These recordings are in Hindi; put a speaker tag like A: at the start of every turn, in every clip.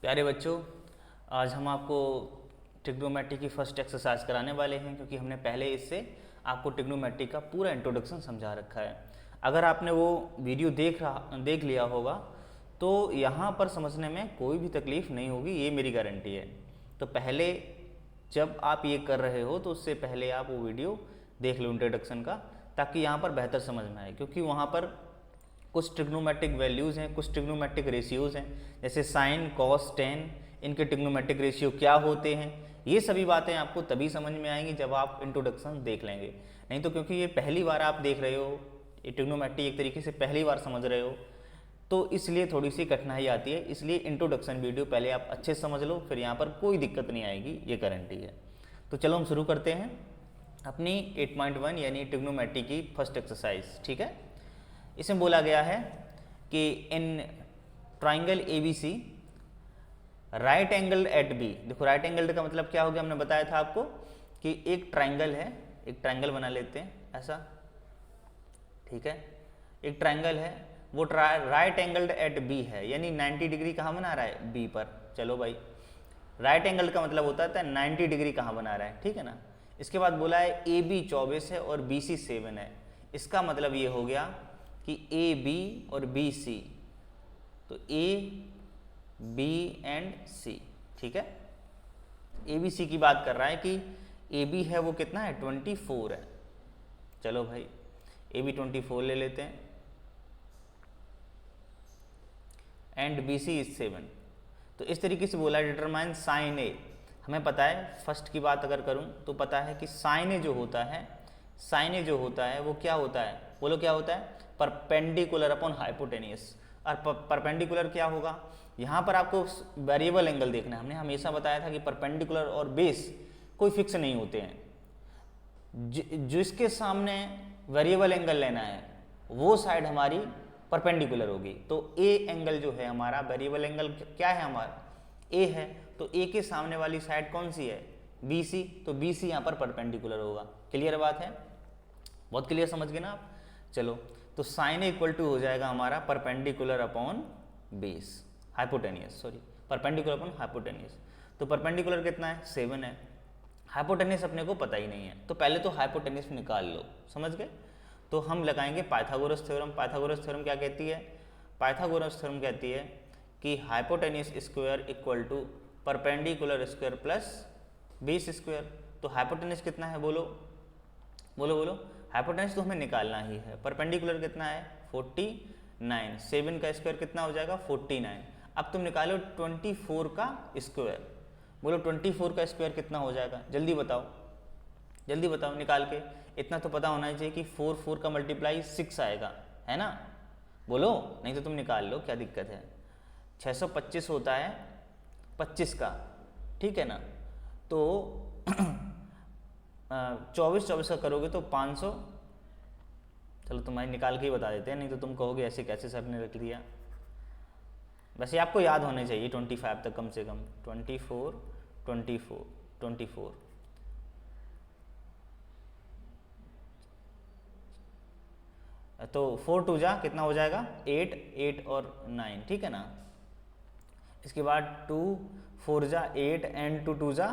A: प्यारे बच्चों, आज हम आपको ट्रिग्नोमेट्री की फर्स्ट एक्सरसाइज कराने वाले हैं क्योंकि हमने पहले इससे आपको ट्रिग्नोमेट्री का पूरा इंट्रोडक्शन समझा रखा है। अगर आपने वो वीडियो देख लिया होगा तो यहाँ पर समझने में कोई भी तकलीफ़ नहीं होगी, ये मेरी गारंटी है। तो पहले जब आप ये कर रहे हो तो उससे पहले आप वो वीडियो देख लो इंट्रोडक्शन का, ताकि यहाँ पर बेहतर समझ में आए। क्योंकि वहाँ पर कुछ ट्रिग्नोमेट्रिक वैल्यूज़ हैं, कुछ ट्रिग्नोमेट्रिक रेशियोज़ हैं, जैसे साइन, कॉस, टेन, इनके ट्रिग्नोमेट्रिक रेशियो क्या होते हैं। ये सभी बातें आपको तभी समझ में आएंगी जब आप इंट्रोडक्शन देख लेंगे। नहीं तो क्योंकि ये पहली बार आप देख रहे हो, ये ट्रिग्नोमेट्री एक तरीके से पहली बार समझ रहे हो, तो इसलिए थोड़ी सी कठिनाई आती है। इसलिए इंट्रोडक्शन वीडियो पहले आप अच्छे से समझ लो, फिर यहाँ पर कोई दिक्कत नहीं आएगी, ये गारंटी है। तो चलो हम शुरू करते हैं अपनी 8.1 यानी ट्रिग्नोमेट्री की फर्स्ट एक्सरसाइज। ठीक है, इसमें बोला गया है कि in triangle ABC right angle at B. देखो राइट एंगल का मतलब क्या हो गया, हमने बताया था आपको कि एक ट्राइंगल है, एक ट्राइंगल बना लेते हैं ऐसा, ठीक है। एक ट्राइंगल है, वो राइट एंगल्ड एट बी है, यानी 90 डिग्री कहाँ बना रहा है, बी पर। चलो भाई, राइट एंगल का मतलब होता है 90 डिग्री कहाँ बना रहा है, ठीक है ना। इसके बाद बोला है AB 24 है और BC 7 है। इसका मतलब ये हो गया कि AB और BC, तो A, B एंड C, ठीक है। ABC की बात कर रहा है कि AB है वो कितना है, 24 है। चलो भाई AB 24 ले लेते हैं एंड BC इज 7। तो इस तरीके से बोला है डिटरमाइन साइन ए। हमें पता है, फर्स्ट की बात अगर करूं तो पता है कि साइन ए जो होता है, साइन ए जो होता है वो क्या होता है, बोलो क्या होता है, परपेंडिकुलर अपॉन हाइपोटेनियस। और परपेंडिकुलर क्या होगा, यहाँ पर आपको वेरिएबल एंगल देखना है। हमने हमेशा बताया था कि परपेंडिकुलर और बेस कोई फिक्स नहीं होते हैं। जिसके सामने वेरिएबल एंगल लेना है वो साइड हमारी परपेंडिकुलर होगी। तो ए एंगल जो है हमारा, वेरिएबल एंगल क्या है हमारा, ए है, तो ए के सामने वाली साइड कौन सी है, BC, तो BC यहाँ पर परपेंडिकुलर होगा। क्लियर बात है, बहुत क्लियर समझ गए ना आप। चलो, तो साइन ए इक्वल टू हो जाएगा हमारा perpendicular upon base, hypotenuse, sorry, perpendicular upon hypotenuse. तो परपेंडिकुलर कितना है, 7 है। हाइपोटेनियस अपने को पता ही नहीं है, तो पहले तो हाइपोटेनियस निकाल लो, समझ गए। तो हम लगाएंगे पाइथागोरस थ्योरम। पाइथागोरस थ्योरम क्या कहती है, पाइथागोरस थ्योरम कहती है कि hypotenuse square equal to perpendicular square plus base square. तो हाइपोटेनियस कितना है, बोलो बोलो बोलो, हाइपोटेनियस तो हमें निकालना ही है। परपेंडिकुलर कितना है, 49, 7 का स्क्वायर कितना हो जाएगा, 49। अब तुम निकालो 24 का स्क्वायर, बोलो 24 का स्क्वायर कितना हो जाएगा, जल्दी बताओ, जल्दी बताओ निकाल के। इतना तो पता होना चाहिए कि 4 का मल्टीप्लाई 6 आएगा, है ना, बोलो, नहीं तो तुम निकाल लो, क्या दिक्कत है। 625 होता है 25 का, ठीक है ना। तो 24 का करोगे तो 500। चलो तुम्हारी निकाल के ही बता देते हैं, नहीं तो तुम कहोगे ऐसे कैसे सर ने रख दिया। वैसे आपको याद होने चाहिए 25 तक कम से कम, 24 24 24, तो 4 2 जा कितना हो जाएगा, 8, 8 और 9, ठीक है ना। इसके बाद 2 4 जा 8 एंड 2 2 जा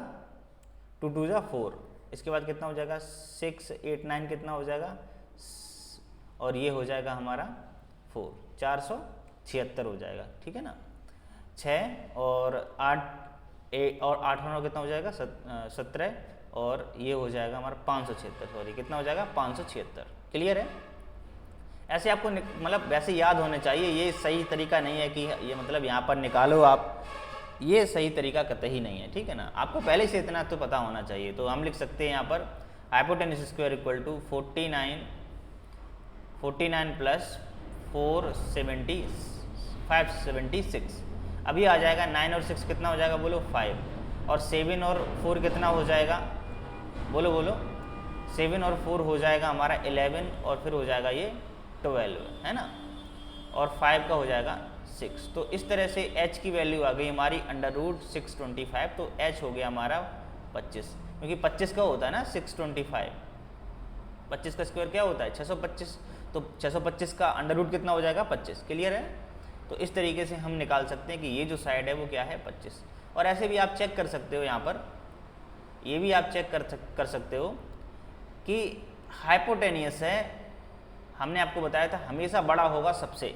A: 4। इसके बाद कितना हो जाएगा, 6 8 9 कितना हो जाएगा, और ये हो जाएगा हमारा 4, 476 हो जाएगा, ठीक है ना। 6 और 8 और 8 होना कितना हो जाएगा, 17, और ये हो जाएगा हमारा 576, सॉरी कितना हो जाएगा, 576। क्लियर है। ऐसे आपको मतलब वैसे याद होने चाहिए, ये सही तरीका नहीं है कि ये मतलब यहाँ पर निकालो आप, ये सही तरीका कतई नहीं है, ठीक है ना। आपको पहले से इतना तो पता होना चाहिए। तो हम लिख सकते हैं यहाँ पर hypotenuse square equal to 49 plus 576। अभी आ जाएगा 9 और 6 कितना हो जाएगा, बोलो 5, और 7 और 4 कितना हो जाएगा, बोलो बोलो, 7 और 4 हो जाएगा हमारा 11, और फिर हो जाएगा ये 12, है ना, और 5 का हो जाएगा 6। तो इस तरह से h की वैल्यू आ गई हमारी √625। तो h हो गया हमारा 25, क्योंकि 25 का होता है ना 625, 25 का स्क्वायर क्या होता है 625, तो 625 का अंडर रूट कितना हो जाएगा 25। क्लियर है। तो इस तरीके से हम निकाल सकते हैं कि ये जो साइड है वो क्या है 25। और ऐसे भी आप चेक कर सकते हो, यहाँ पर ये भी आप चेक कर सकते हो कि हाइपोटेनियस है, हमने आपको बताया था हमेशा बड़ा होगा सबसे,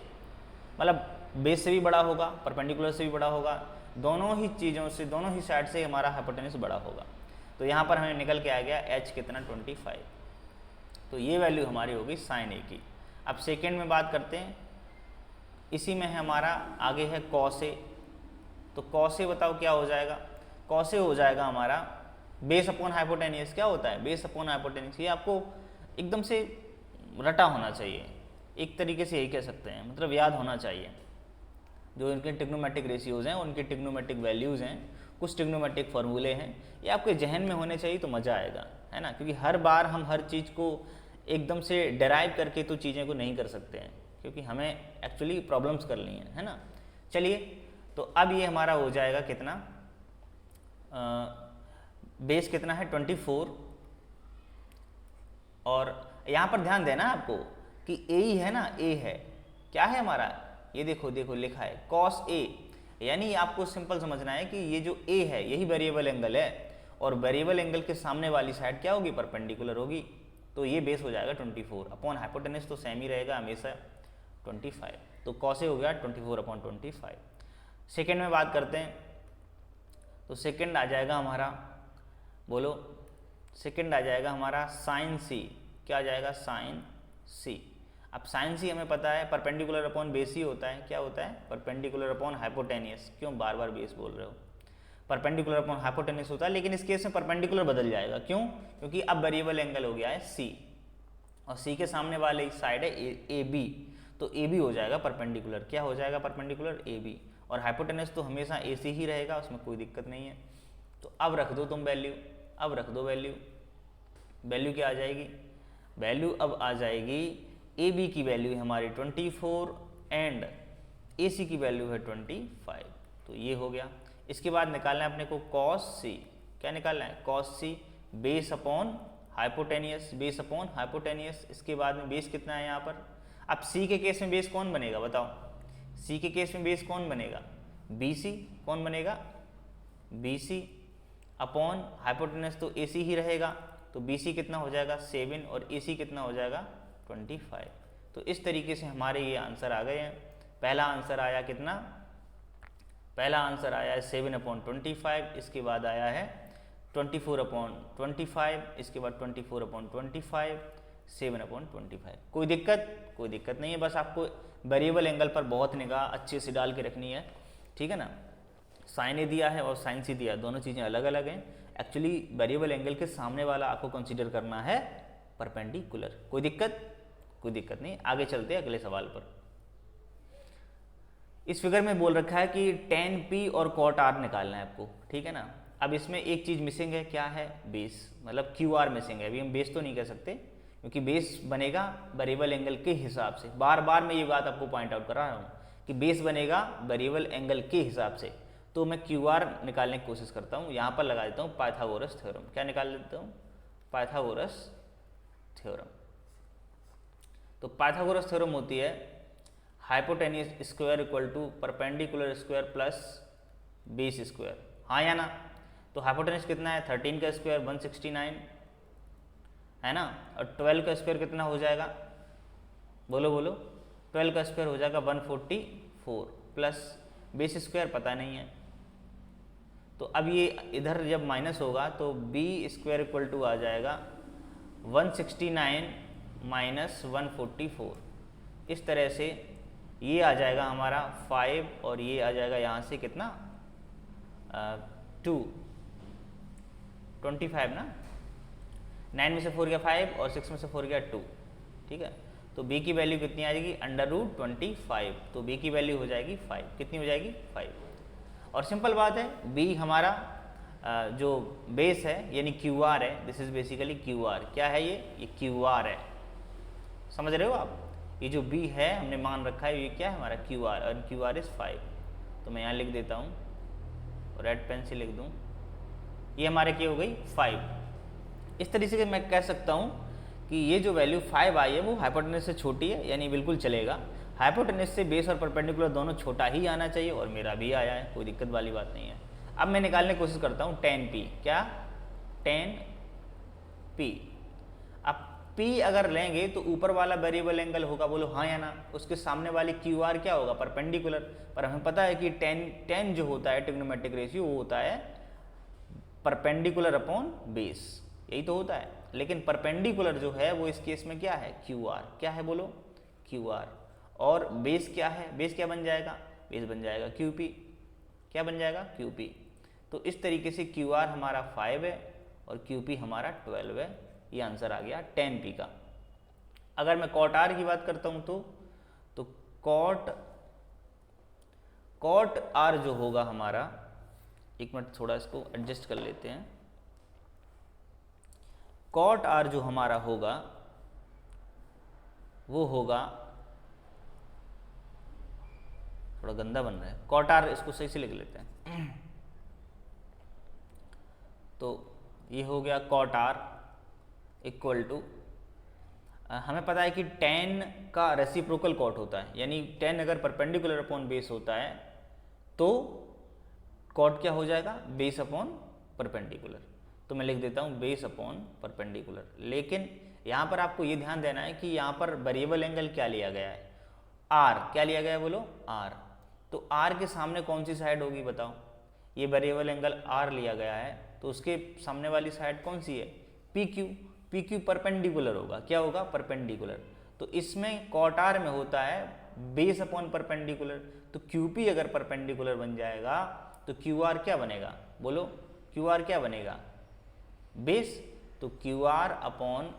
A: मतलब बेस से भी बड़ा होगा, परपेंडिकुलर से भी बड़ा होगा, दोनों ही चीज़ों से, दोनों ही साइड से हमारा हाइपोटेनियस बड़ा होगा। तो यहाँ पर हमें निकल के आ गया h कितना 25। तो ये वैल्यू हमारी होगी साइन ए की। अब सेकेंड में बात करते हैं, इसी में है हमारा आगे है कॉस ए। तो कॉस ए बताओ क्या हो जाएगा, कॉस ए हो जाएगा हमारा बेस अपॉन हाइपोटेनियस। क्या होता है बेस अपॉन हाइपोटेनियस, ये आपको एकदम से रटा होना चाहिए, एक तरीके से यही कह सकते हैं, मतलब याद होना चाहिए। जो इनके ट्रिग्नोमेट्रिक रेशियोज़ हैं, उनके ट्रिग्नोमेट्रिक वैल्यूज़ हैं, कुछ ट्रिग्नोमेट्रिक फार्मूले हैं, ये आपके जहन में होने चाहिए तो मज़ा आएगा, है ना। क्योंकि हर बार हम हर चीज़ को एकदम से डेराइव करके तो चीज़ें को नहीं कर सकते हैं, क्योंकि हमें एक्चुअली प्रॉब्लम्स कर ली हैं, है ना। चलिए, तो अब ये हमारा हो जाएगा कितना, बेस कितना है 24। और यहाँ पर ध्यान देना आपको कि ए ही है ना, ए है, क्या है हमारा, ये देखो देखो लिखा है कॉस ए, यानी आपको सिंपल समझना है कि ये जो ए है यही वेरिएबल एंगल है, और वेरिएबल एंगल के सामने वाली साइड क्या होगी, परपेंडिकुलर होगी। तो ये बेस हो जाएगा 24 अपॉन हाइपोटेनस तो सेम ही रहेगा हमेशा 25। तो कॉस ए हो गया 24/25। सेकेंड में बात करते हैं, तो सेकेंड आ जाएगा हमारा, बोलो, सेकेंड आ जाएगा हमारा साइन सी। क्या आ जाएगा, साइन सी। अब साइन सी हमें पता है परपेंडिकुलर अपॉन बेस ही होता है। क्या होता है, परपेंडिकुलर अपॉन हाइपोटेनियस। क्यों बार बार बेस बोल रहे हो, परपेंडिकुलर अपॉन हाइपोटेनियस होता है, लेकिन इस केस में परपेंडिकुलर बदल जाएगा। क्यों, क्योंकि अब वेरिएबल एंगल हो गया है सी, और सी के सामने वाली साइड है ए बी, तो ए बी हो जाएगा परपेंडिकुलर। क्या हो जाएगा परपेंडिकुलर, ए बी। और हाइपोटेनस तो हमेशा ए सी ही रहेगा, उसमें कोई दिक्कत नहीं है। तो अब रख दो तुम वैल्यू, अब रख दो वैल्यू, वैल्यू क्या आ जाएगी, वैल्यू अब आ जाएगी ए बी की वैल्यू है हमारी 24 एंड ए सी की वैल्यू है 25। तो ये हो गया। इसके बाद निकालना है अपने को कॉस सी। क्या निकालना है, cos C base upon hypotenuse, base upon hypotenuse. इसके बाद में बेस कितना है यहाँ पर, अब सी के केस में बेस कौन बनेगा बताओ, सी के केस में बेस कौन बनेगा, बी सी। कौन बनेगा, बी सी अपॉन हाइपोटेनस तो ए सी ही रहेगा, तो बी सी कितना हो जाएगा 7 और ए सी कितना हो जाएगा 25। तो इस तरीके से हमारे ये आंसर आ गए हैं। पहला आंसर आया कितना, पहला आंसर आया है 7/25, इसके बाद आया है 24/25, इसके बाद 24/25, 7/25। कोई दिक्कत, कोई दिक्कत नहीं है, बस आपको वेरिएबल एंगल पर बहुत निगाह अच्छे से डाल के रखनी है, ठीक है ना। साइन ए दिया है और साइन सी दिया, दोनों चीज़ें अलग अलग हैं। एक्चुअली वेरिएबल एंगल के सामने वाला आपको कंसीडर करना है परपेंडिकुलर। कोई दिक्कत, कोई दिक्कत नहीं। आगे चलते हैं अगले सवाल पर। इस फिगर में बोल रखा है कि tan P और cot R निकालना है आपको, ठीक है ना। अब इसमें एक चीज़ मिसिंग है, क्या है, बेस, मतलब QR मिसिंग है। अभी हम बेस तो नहीं कह सकते, क्योंकि बेस बनेगा वेरिएबल एंगल के हिसाब से। बार बार मैं ये बात आपको पॉइंट आउट कर रहा हूँ कि बेस बनेगा वेरिएबल एंगल के हिसाब से। तो मैं QR निकालने की कोशिश करता हूँ, यहाँ पर लगा देता हूँ पाइथागोरस थ्योरम। क्या निकाल देता हूँ, पाइथागोरस थ्योरम। तो पाइथागोरस थ्योरम होती है hypotenuse square equal to perpendicular square plus base square, हाँ या ना। तो हाइपोटेनियस कितना है 13 का स्क्वायर 169 है ना, और 12 का स्क्वायर कितना हो जाएगा, बोलो बोलो, 12 का स्क्वायर हो जाएगा 144 प्लस बेस स्क्वायर पता नहीं है। तो अब ये इधर जब माइनस होगा तो बी स्क्वायर इक्वल टू आ जाएगा 169 माइनस 144। इस तरह से ये आ जाएगा हमारा 5 और ये आ जाएगा यहाँ से कितना 25 ना, 9 में से 4 गया 5 और 6 में से 4 गया 2, ठीक है। तो b की वैल्यू कितनी आ जाएगी √25, तो b की वैल्यू हो जाएगी 5। कितनी हो जाएगी 5। और सिंपल बात है, b हमारा जो बेस है यानी QR है, दिस इज बेसिकली QR। क्या है ये QR है, समझ रहे हो आप। ये जो b है हमने मान रखा है, ये क्या है हमारा QR, और QR इज 5। तो मैं यहाँ लिख देता हूँ, रेड पेन से लिख दूँ, ये हमारे क्या हो गई 5। इस तरीके से मैं कह सकता हूँ कि ये जो वैल्यू 5 आई है वो हाइपोटेनस से छोटी है, यानी बिल्कुल चलेगा। हाइपोटेनस से बेस और परपेंडिकुलर दोनों छोटा ही आना चाहिए और मेरा भी आया है, कोई दिक्कत वाली बात नहीं है। अब मैं निकालने की कोशिश करता हूँ tan p, क्या tan p। अब p अगर लेंगे तो ऊपर वाला वेरिएबल एंगल होगा, बोलो हाँ या ना। उसके सामने वाली क्यू आर क्या होगा, परपेंडिकुलर। पर हमें पता है कि tan जो होता है ट्रिग्नोमेट्रिक रेशियो वो होता है परपेंडिकुलर अपॉन बेस, यही तो होता है। लेकिन परपेंडिकुलर जो है वो इस केस में क्या है, क्यू आर। क्या है बोलो, क्यू आर। और बेस क्या है, बेस क्या बन जाएगा, बेस बन जाएगा क्यू पी। क्या बन जाएगा, क्यू पी। तो इस तरीके से क्यू आर हमारा 5 है और क्यू पी हमारा 12 है। ये आंसर आ गया tan p का। अगर मैं कॉट आर की बात करता हूँ तो कॉट आर जो होगा हमारा, एक मिनट थोड़ा इसको एडजस्ट कर लेते हैं। कॉट आर जो हमारा होगा वो होगा, थोड़ा गंदा बन रहा है, कॉट आर इसको सही से लिख लेते हैं। तो ये हो गया कॉट आर इक्वल टू, हमें पता है कि tan का रेसिप्रोकल कॉट होता है, यानी tan अगर परपेंडिकुलर अपॉन बेस होता है तो कॉट क्या हो जाएगा, बेस अपॉन परपेंडिकुलर। तो मैं लिख देता हूँ बेस अपॉन परपेंडिकुलर। लेकिन यहाँ पर आपको ये ध्यान देना है कि यहाँ पर वेरिएबल एंगल क्या लिया गया है, आर। क्या लिया गया है बोलो, आर। तो आर के सामने कौन सी साइड होगी बताओ, ये वेरिएबल एंगल आर लिया गया है तो उसके सामने वाली साइड कौन सी है, P Q. P Q perpendicular होगा, क्या होगा, परपेंडिकुलर। तो इसमें कॉट आर में होता है बेस अपॉन परपेंडिकुलर। तो क्यू पी अगर परपेंडिकुलर बन जाएगा तो क्यू आर क्या बनेगा, बोलो क्यू आर क्या बनेगा, बेस। तो Q R upon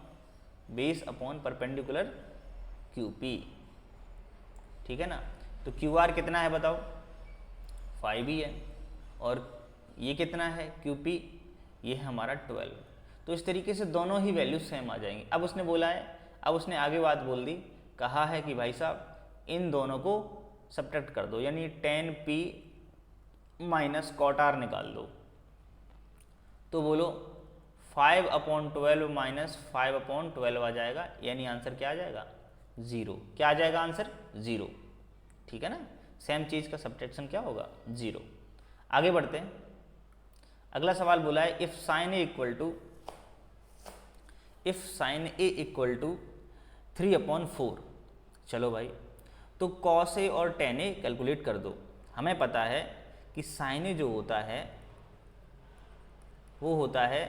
A: base upon perpendicular Q P, ठीक है ना। तो क्यू आर कितना है बताओ, 5 ही है। और ये कितना है क्यू पी, ये है हमारा 12। तो इस तरीके से दोनों ही वैल्यूज सेम आ जाएंगी। अब उसने बोला है, अब उसने आगे बात बोल दी, कहा है कि भाई साहब इन दोनों को सब्ट्रैक्ट कर दो, यानी tan p minus cot R निकाल दो। तो बोलो 5/12 माइनस 5/12 आ जाएगा, यानी आंसर क्या आ जाएगा, 0। क्या आ जाएगा आंसर, 0, ठीक है ना। सेम चीज का सब्ट्रैक्शन क्या होगा, 0। आगे बढ़ते हैं। अगला सवाल बोला है if sine A equal to 3/4। चलो भाई, तो कॉस ए और टेन ए कैलकुलेट कर दो। हमें पता है कि साइन ए जो होता है वो होता है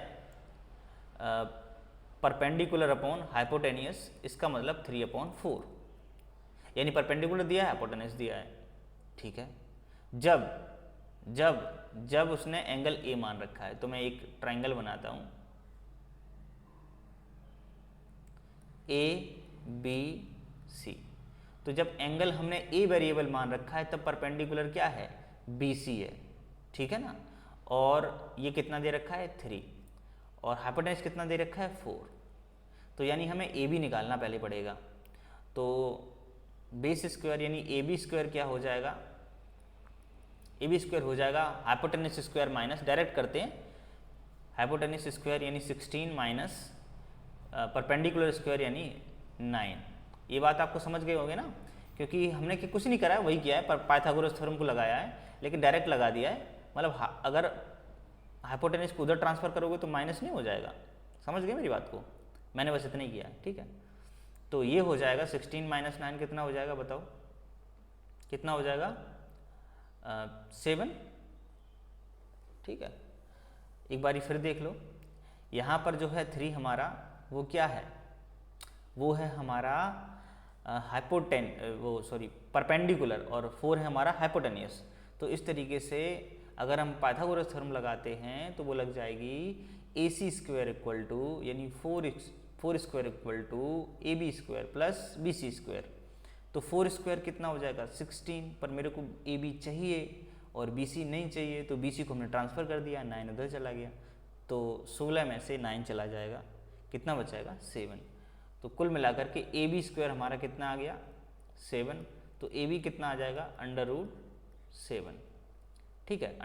A: परपेंडिकुलर अपॉन हाइपोटेनियस, इसका मतलब 3/4, यानी परपेंडिकुलर दिया है, हाइपोटेनियस दिया है, ठीक है। जब उसने एंगल ए मान रखा है, तो मैं एक ट्रायंगल बनाता हूं, ए बी सी। तो जब एंगल हमने ए वेरिएबल मान रखा है तब परपेंडिकुलर क्या है, बी सी है, ठीक है ना। और ये कितना दे रखा है, 3, और हाइपोटेन्यूज कितना दे रखा है, 4। तो यानी हमें ए बी निकालना पहले पड़ेगा। तो बेस स्क्वायर यानी ए बी स्क्वायर क्या हो जाएगा, ए बी स्क्वायर हो जाएगा हाइपोटेन्यूज स्क्वायर माइनस, डायरेक्ट करते हैं, हाइपोटेन्यूज स्क्वायर यानी 16 माइनस परपेंडिकुलर स्क्वायर यानी 9। ये बात आपको समझ गए होंगे ना, क्योंकि हमने कुछ नहीं करा है, वही किया है, पर पाइथागोरस थ्योरम को लगाया है, लेकिन डायरेक्ट लगा दिया है। मतलब अगर हाइपोटेन्यूज को उधर ट्रांसफर करोगे तो माइनस नहीं हो जाएगा, समझ गए मेरी बात को, मैंने बस इतना ही किया है, ठीक है। तो ये हो जाएगा 16 माइनस 9 कितना हो जाएगा बताओ, कितना हो जाएगा, 7, ठीक है। एक बारी फिर देख लो, यहाँ पर जो है 3 हमारा वो क्या है, वो है हमारा परपेंडिकुलर, और 4 है हमारा हाइपोटेनियस। तो इस तरीके से अगर हम पाइथागोरस थ्योरम लगाते हैं तो वो लग जाएगी A C square equal to, यानी 4 square equal to A B square plus B C square. तो 4 स्क्वायर कितना हो जाएगा, 16, पर मेरे को ए बी चाहिए और बी सी नहीं चाहिए, तो बी सी को हमने ट्रांसफ़र कर दिया, 9 उधर चला गया, तो 16 में से 9 चला जाएगा, कितना बचाएगा, 7। तो कुल मिलाकर के ए बी स्क्वायर हमारा कितना आ गया, 7। तो ए बी कितना आ जाएगा, √7, ठीक है।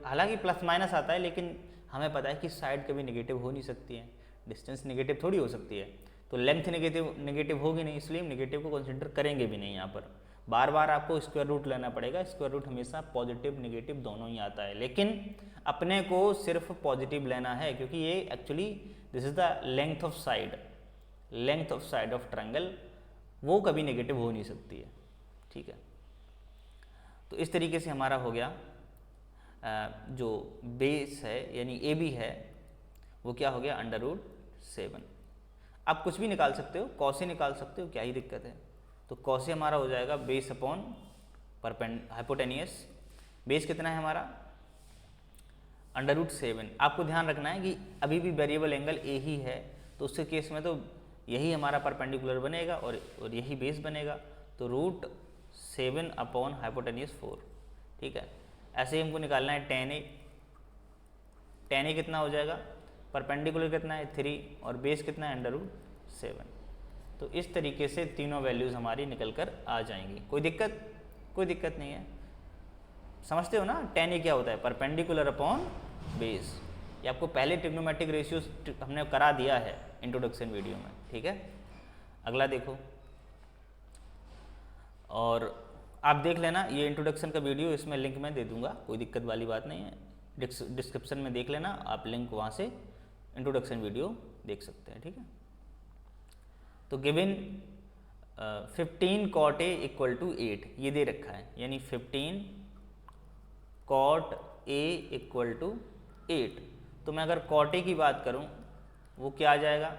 A: हालांकि प्लस माइनस आता है, लेकिन हमें पता है कि साइड कभी नेगेटिव हो नहीं सकती है, डिस्टेंस नेगेटिव थोड़ी हो सकती है, तो लेंथ नेगेटिव होगी नहीं, इसलिए हम नेगेटिव को कंसिडर करेंगे भी नहीं यहाँ पर। बार बार आपको स्क्वायर रूट लेना पड़ेगा। स्क्वायर रूट हमेशा पॉजिटिव नेगेटिव दोनों ही आता है, लेकिन अपने को सिर्फ पॉजिटिव लेना है, क्योंकि ये actually this is the length of side of triangle, वो कभी नेगेटिव हो नहीं सकती है। ठीक है, तो इस तरीके से हमारा हो गया जो बेस है यानी ए बी है वो क्या हो गया, √7। आप कुछ भी निकाल सकते हो, कॉस ही निकाल सकते हो, क्या ही दिक्कत है। तो कॉस हमारा हो जाएगा बेस अपॉन हाइपोटेनियस। बेस कितना है हमारा, √7। आपको ध्यान रखना है कि अभी भी वेरिएबल एंगल ए ही है, तो उसके केस में तो यही हमारा परपेंडिकुलर बनेगा और यही बेस बनेगा, तो √7 अपॉन हाइपोटेनियस 4। ठीक है, ऐसे ही हमको निकालना है tan a कितना हो जाएगा, परपेंडिकुलर कितना है 3 और बेस कितना है √7। तो इस तरीके से तीनों वैल्यूज़ हमारी निकल कर आ जाएंगी। कोई दिक्कत नहीं है, समझते हो ना। tan a क्या होता है, परपेंडिकुलर अपॉन बेस। ये आपको पहले ट्रिग्नोमेट्रिक रेशियोज हमने करा दिया है इंट्रोडक्शन वीडियो में। ठीक है, अगला देखो, और आप देख लेना ये इंट्रोडक्शन का वीडियो, इसमें लिंक मैं दे दूंगा, कोई दिक्कत वाली बात नहीं है। डिस्क्रिप्शन में देख लेना आप, लिंक वहाँ से इंट्रोडक्शन वीडियो देख सकते हैं। ठीक है, तो गिवन 15 cot a = 8 ये दे रखा है, यानी 15 cot a = 8। तो मैं अगर cot a की बात करूं वो क्या आ जाएगा,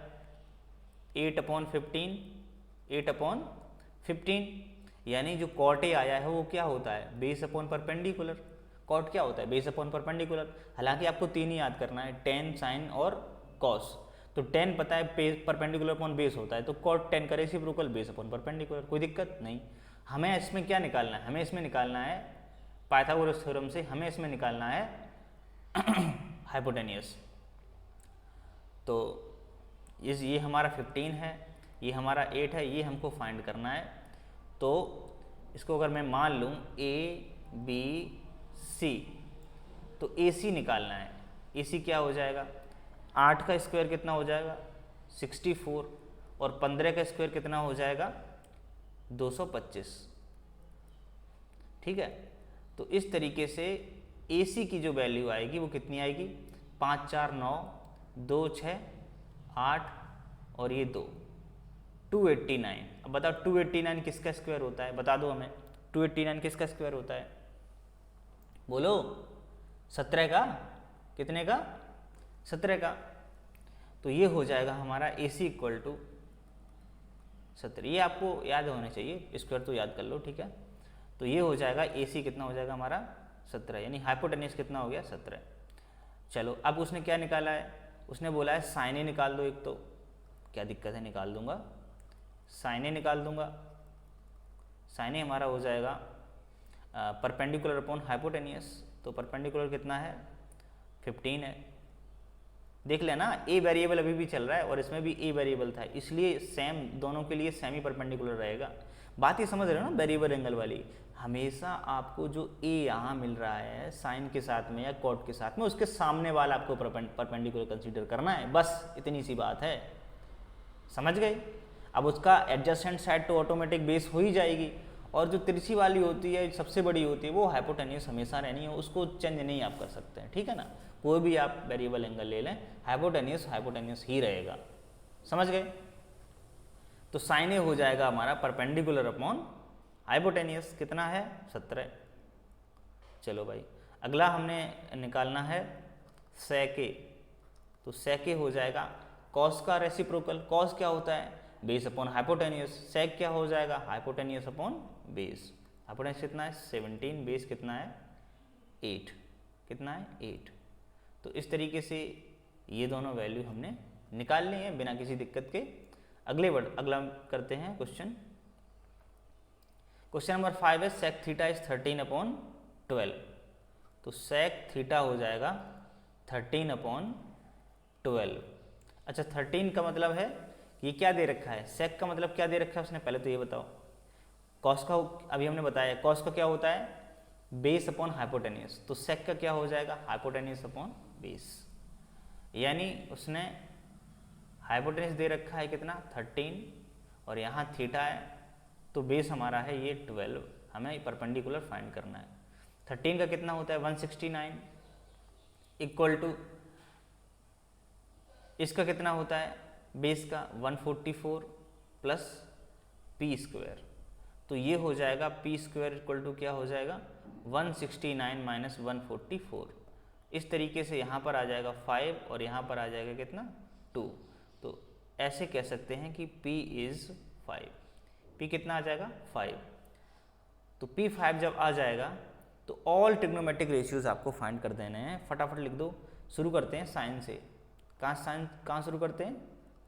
A: 8/15, यानी जो cot a आया है वो क्या होता है, बेस अपॉन परपेंडिकुलर। cot क्या होता है, बेस अपॉन परपेंडिकुलर। हालांकि आपको 3 ही याद करना है, tan, sin और cos। तो tan पता है परपेंडिकुलर अपॉन बेस होता है, तो cot tan का रेसिप्रोकल बेस अपॉन परपेंडिकुलर। कोई दिक्कत नहीं। हमें इसमें क्या निकालना है, हमें इसमें निकालना है पाइथागोरस थ्योरम से, हमें इसमें निकालना है हाइपोटेनियस। तो ये हमारा 15 है, ये हमारा 8 है, ये हमको फाइंड करना है। तो इसको अगर मैं मान लूँ ABC, तो AC निकालना है। AC क्या हो जाएगा, 8 का स्क्वायर कितना हो जाएगा 64, और 15 का स्क्वायर कितना हो जाएगा 225। ठीक है, तो इस तरीके से AC की जो वैल्यू आएगी वो कितनी आएगी, 5 4 9 2 6 8 और ये 2, 289। अब बताओ 289 किसका स्क्वायर होता है, बता दो हमें। 289 किसका स्क्वायर होता है, बोलो। 17 का, कितने का, 17 का। तो ये हो जाएगा हमारा AC = 17। ये आपको याद होना चाहिए, स्क्वायर तो याद कर लो। ठीक है, तो ये हो जाएगा AC कितना हो जाएगा हमारा 17, यानी हाइपोटेनियस कितना हो गया 17। चलो अब उसने क्या निकाला है, उसने बोला है sin a निकाल दो एक, तो क्या दिक्कत है, निकाल दूंगा, sin a निकाल दूंगा। sin a हमारा हो जाएगा परपेंडिकुलर अपॉन हाइपोटेनियस। तो परपेंडिकुलर कितना है 15 है। देख लेना, a वेरिएबल अभी भी चल रहा है और इसमें भी a वेरिएबल था, इसलिए सेम दोनों के लिए सेमी परपेंडिकुलर रहेगा। बात ये समझ रहे हो ना, वेरिएबल एंगल वाली। हमेशा आपको जो a यहाँ मिल रहा है साइन के साथ में या कॉट के साथ में, उसके सामने वाला आपको परपेंडिकुलर कंसीडर करना है, बस इतनी सी बात है, समझ गए। अब उसका एडजस्टेंट साइड तो ऑटोमेटिक बेस हो ही जाएगी, और जो तिरछी वाली होती है सबसे बड़ी होती है वो हाइपोटेनियस हमेशा रहनी है, उसको चेंज नहीं आप कर सकते हैं। ठीक है ना, कोई भी आप वेरिएबल एंगल ले लें, हाइपोटेनियस ही रहेगा, समझ गए। तो साइन ए हो जाएगा हमारा परपेंडिकुलर अपॉन हाइपोटेनियस, कितना है 17। चलो भाई, अगला हमने निकालना है सेक ए। तो सेक ए हो जाएगा कॉस का रेसिप्रोकल। कॉस क्या होता है, बेस अपॉन हाइपोटेनियस। सेक क्या हो जाएगा, हाइपोटेनियस अपॉन बेस। हाइपोटेनियस कितना है 17, बेस कितना है 8, कितना है 8। तो इस तरीके से ये दोनों वैल्यू हमने निकाल ली है बिना किसी दिक्कत के। अगला करते हैं क्वेश्चन नंबर 5 है सेक थीटा इज 13/12। तो सेक थीटा हो जाएगा 13/12। अच्छा, 13 का मतलब है ये क्या दे रखा है, सेक का मतलब क्या दे रखा है उसने, पहले तो ये बताओ। कॉस का अभी हमने बताया, कॉस का क्या होता है बेस अपॉन हाइपोटेनियस। तो सेक का क्या हो जाएगा हाइपोटेनियस अपॉन बेस, यानी उसने हाइपोटेनियस दे रखा है कितना 13 और यहाँ थीटा है, तो तो बेस हमारा है ये 12, हमें परपेंडिकुलर फाइंड करना है। 13 का कितना होता है 169 इक्वल टू इसका कितना होता है बेस का 144 प्लस पी स्क्वायर, तो ये हो जाएगा पी स्क्वायर इक्वल टू क्या हो जाएगा 169 माइनस 144। इस तरीके से यहाँ पर आ जाएगा 5 और यहाँ पर आ जाएगा कितना 2। तो ऐसे कह सकते हैं कि P इज़ 5। P कितना आ जाएगा 5। तो P 5 जब आ जाएगा तो ऑल ट्रिग्नोमेट्रिक रेशियोज आपको फाइंड कर देने हैं। फटाफट लिख दो। शुरू करते हैं साइन से। कहाँ शुरू करते हैं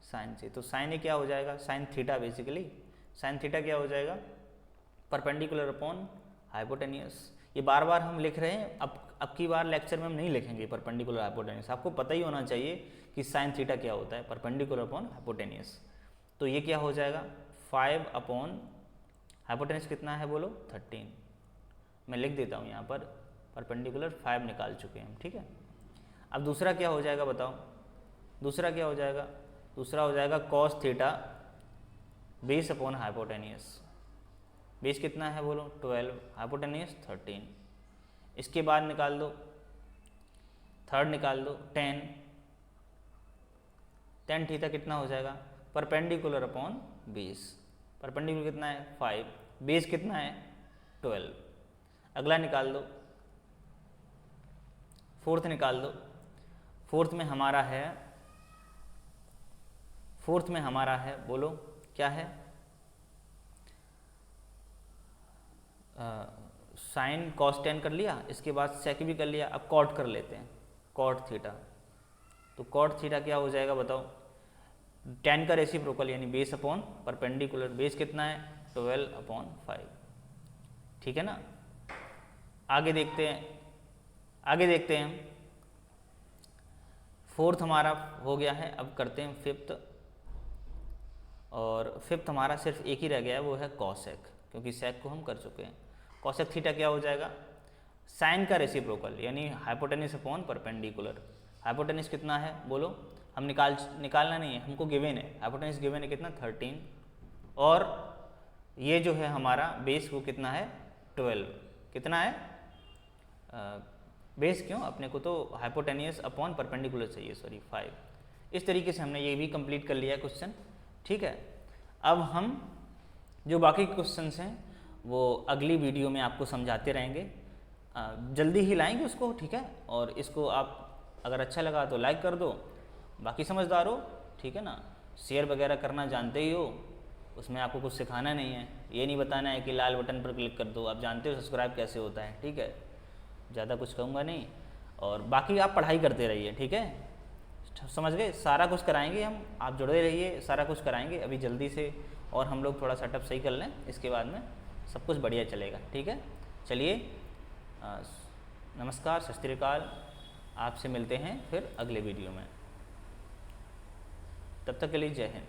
A: साइन से। तो साइन क्या हो जाएगा sine theta, basically sine theta क्या हो जाएगा परपेंडिकुलर अपॉन हाइपोटेनियस। ये बार बार हम लिख रहे हैं, अब की बार लेक्चर में हम नहीं लिखेंगे परपेंडिकुलर हाइपोटेनियस। आपको पता ही होना चाहिए कि साइन थीटा क्या होता है परपेंडिकुलर अपॉन हाइपोटेनियस। तो ये क्या हो जाएगा 5 अपॉन हाइपोटेनियस कितना है बोलो 13। मैं लिख देता हूँ यहाँ पर परपेंडिकुलर 5 निकाल चुके हैं हम, ठीक है। अब दूसरा क्या हो जाएगा बताओ, दूसरा क्या हो जाएगा, दूसरा हो जाएगा cos theta base upon hypotenuse. Base कितना है बोलो 12, हाइपोटेनियस 13। इसके बाद निकाल दो, थर्ड निकाल दो 10। tan थीटा कितना हो जाएगा परपेंडिकुलर अपॉन बेस। परपेंडिकुलर कितना है 5, बेस कितना है 12। अगला निकाल दो, फोर्थ निकाल दो। फोर्थ में हमारा है बोलो क्या है साइन कॉस 10 कर लिया, इसके बाद सेक भी कर लिया। अब कॉट कर लेते हैं, कॉट थीटा। तो कॉट थीटा क्या हो जाएगा बताओ 10 का रेसिप्रोकल यानी बेस अपॉन परपेंडिकुलर। बेस कितना है 12 अपॉन 5, ठीक है ना। आगे देखते हैं फोर्थ हमारा हो गया है। अब करते हैं फिफ्थ, और फिफ्थ हमारा सिर्फ एक ही रह गया है, वो है कॉसेक, क्योंकि सेक को हम कर चुके हैं। कॉसेक थीटा क्या हो जाएगा साइन का रेसिप्रोकल यानी हाइपोटेनियस अपॉन परपेंडिकुलर। हाइपोटेनियस कितना है बोलो, हम निकालना नहीं है, हमको गिवन है हाइपोटेनियस गिवन है कितना 13, और ये जो है हमारा बेस वो कितना है 12। कितना है बेस क्यों, अपने को तो हाइपोटेनियस अपॉन परपेंडिकुलर चाहिए, सॉरी 5। इस तरीके से हमने ये भी कंप्लीट कर लिया क्वेश्चन, ठीक है। अब हम जो बाकी क्वेश्चंस हैं वो अगली वीडियो में आपको समझाते रहेंगे, जल्दी ही लाएंगे उसको, ठीक है। और इसको आप अगर अच्छा लगा तो लाइक कर दो, बाकी समझदार हो, ठीक है ना। शेयर वगैरह करना जानते ही हो, उसमें आपको कुछ सिखाना नहीं है, ये नहीं बताना है कि लाल बटन पर क्लिक कर दो, आप जानते हो सब्सक्राइब कैसे होता है, ठीक है। ज़्यादा कुछ कहूँगा नहीं, और बाकी आप पढ़ाई करते रहिए, ठीक है। समझ गए, सारा कुछ कराएंगे हम, आप जुड़े रहिए, सारा कुछ कराएंगे अभी जल्दी से। और हम लोग थोड़ा सेटअप सही कर लें, इसके बाद में सब कुछ बढ़िया चलेगा, ठीक है। चलिए नमस्कार, सत श्री अकाल, आपसे मिलते हैं फिर अगले वीडियो में। तब तक के लिए जय हिंद।